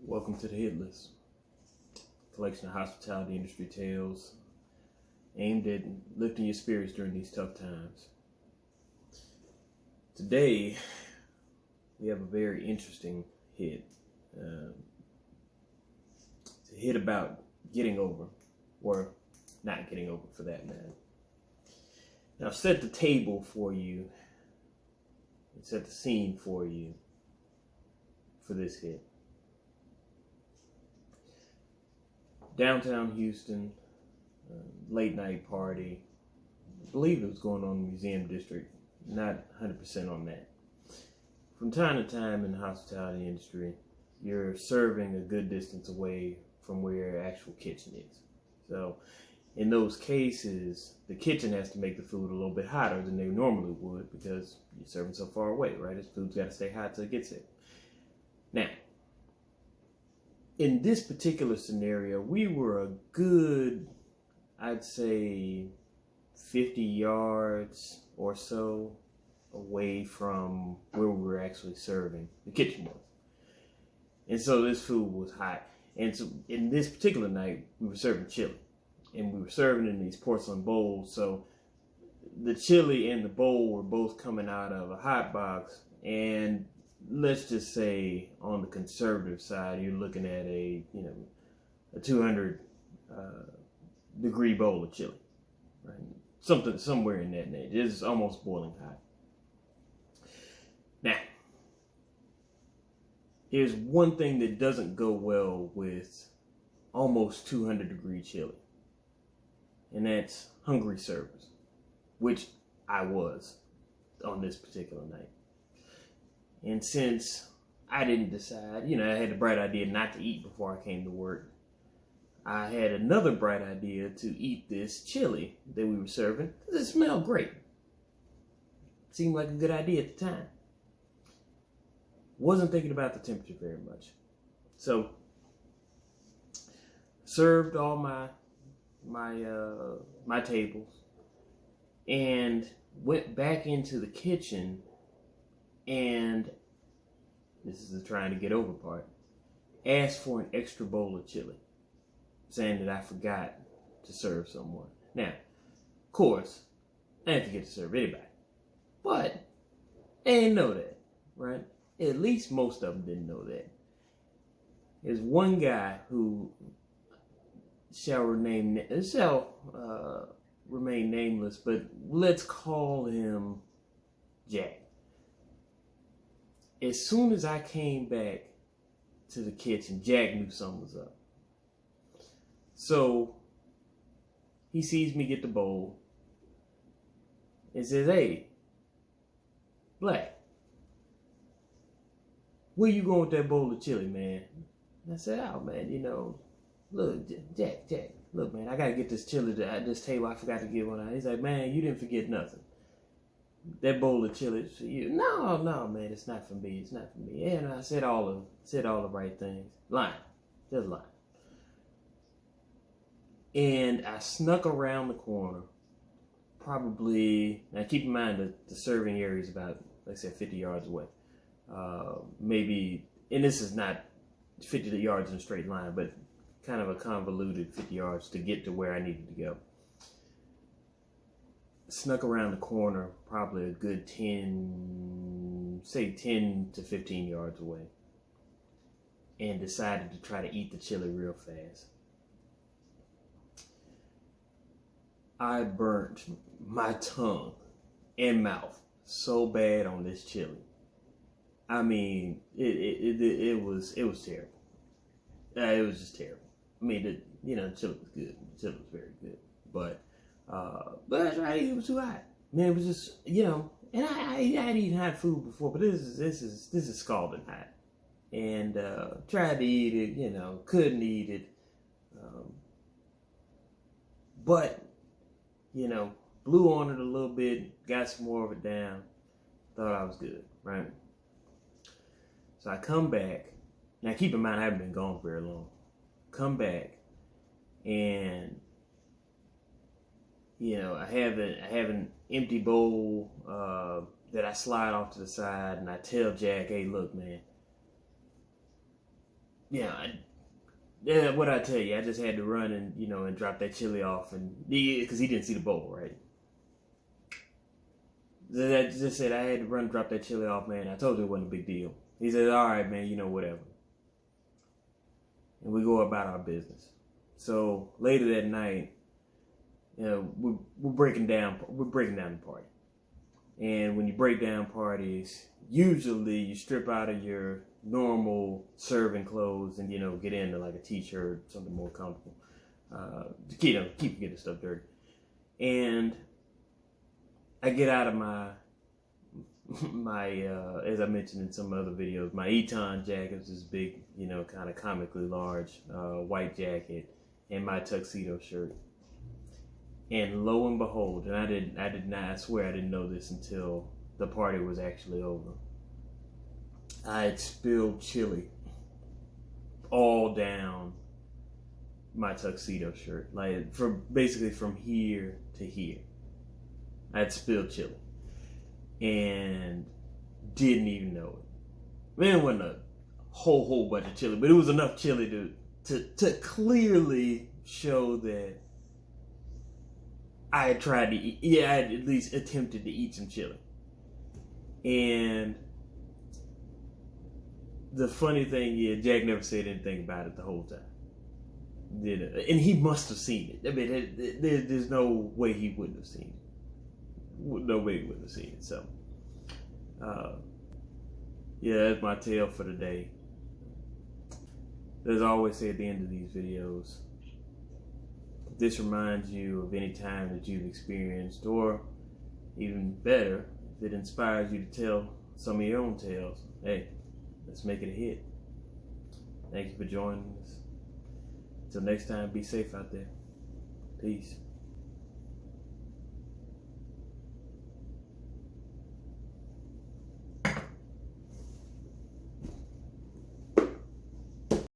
Welcome to the Hit List, collection of hospitality industry tales aimed at lifting your spirits during these tough times. Today, we have a very interesting hit. It's a hit about getting over, or not getting over for that matter. Now, I've set the table for you, and set the scene for you for this hit. Downtown Houston, late night party. I believe it was going on in the museum district. Not 100% on that. From time to time in the hospitality industry, you're serving a good distance away from where your actual kitchen is. So in those cases, the kitchen has to make the food a little bit hotter than they normally would because you're serving so far away, right? The food's got to stay hot till it gets there. Now, in this particular scenario, we were a good, I'd say, 50 yards or so away from where we were actually serving. The kitchen was. And so this food was hot. And so in this particular night, we were serving chili. And we were serving in these porcelain bowls. So the chili and the bowl were both coming out of a hot box. And let's just say on the conservative side, you're looking at a 200 degree bowl of chili, right? Somewhere in that range. It's almost boiling hot. Now, here's one thing that doesn't go well with almost 200 degree chili, and that's hungry servers, which I was on this particular night. And since I didn't decide, I had the bright idea not to eat before I came to work, I had another bright idea to eat this chili that we were serving because it smelled great. Seemed like a good idea at the time. Wasn't thinking about the temperature very much. So, served all my tables and went back into the kitchen. And this is the trying to get over part. Asked for an extra bowl of chili, saying that I forgot to serve someone. Now, of course, I didn't forget to serve anybody, but they didn't know that, right? At least most of them didn't know that. There's one guy who shall remain nameless, but let's call him Jack. As soon as I came back to the kitchen, Jack knew something was up. So he sees me get the bowl and says, "Hey, Black, where you going with that bowl of chili, man?" And I said, "Oh, man, look, Jack, look, man, I got to get this chili at this table. I forgot to get one out." He's like, "Man, you didn't forget nothing. That bowl of chili is for you." No, man, it's not for me. It's not for me. And I said all the right things. Lying. Just lying. And I snuck around the corner, probably, now keep in mind that the serving area is about, like I said, 50 yards away. Maybe, and this is not 50 yards in a straight line, but kind of a convoluted 50 yards to get to where I needed to go. Snuck around the corner, probably a good 10 to 15 yards away, and decided to try to eat the chili real fast. I burnt my tongue and mouth so bad on this chili. I mean, it was terrible. It was just terrible. I mean, the chili was good. The chili was very good, but that's right, it was too hot. Man, it was just, and I had eaten hot food before, but this is scalding hot. And tried to eat it, couldn't eat it. But, blew on it a little bit, got some more of it down, thought I was good, right? So I come back. Now keep in mind, I haven't been gone very long. Come back, and I have an empty bowl that I slide off to the side, and I tell Jack, "Hey, look, man, yeah, what I tell you, I just had to run and and drop that chili off, and because he didn't see the bowl, right? I just said I had to run and drop that chili off, man. I told you it wasn't a big deal. He said, all right, man, whatever. And we go about our business. So later that night, we're breaking down the party. And when you break down parties, usually you strip out of your normal serving clothes and get into like a t-shirt, something more comfortable, to keep getting stuff dirty. And I get out of my as I mentioned in some other videos, my H.I.T jacket, is this big, kind of comically large white jacket, and my tuxedo shirt. And lo and behold, and I swear I didn't know this until the party was actually over, I had spilled chili all down my tuxedo shirt, like basically from here to here. I had spilled chili and didn't even know it. Man, it wasn't a whole bunch of chili, but it was enough chili to clearly show that I had tried to eat. Yeah, I had at least attempted to eat some chili. And the funny thing is, Jack never said anything about it the whole time. And he must have seen it. I mean, there's no way he wouldn't have seen it. No way he wouldn't have seen it. So, yeah, that's my tale for today. As I always say at the end of these videos, if this reminds you of any time that you've experienced, or even better, if it inspires you to tell some of your own tales, hey, let's make it a hit. Thank you for joining us. Until next time, be safe out there. Peace.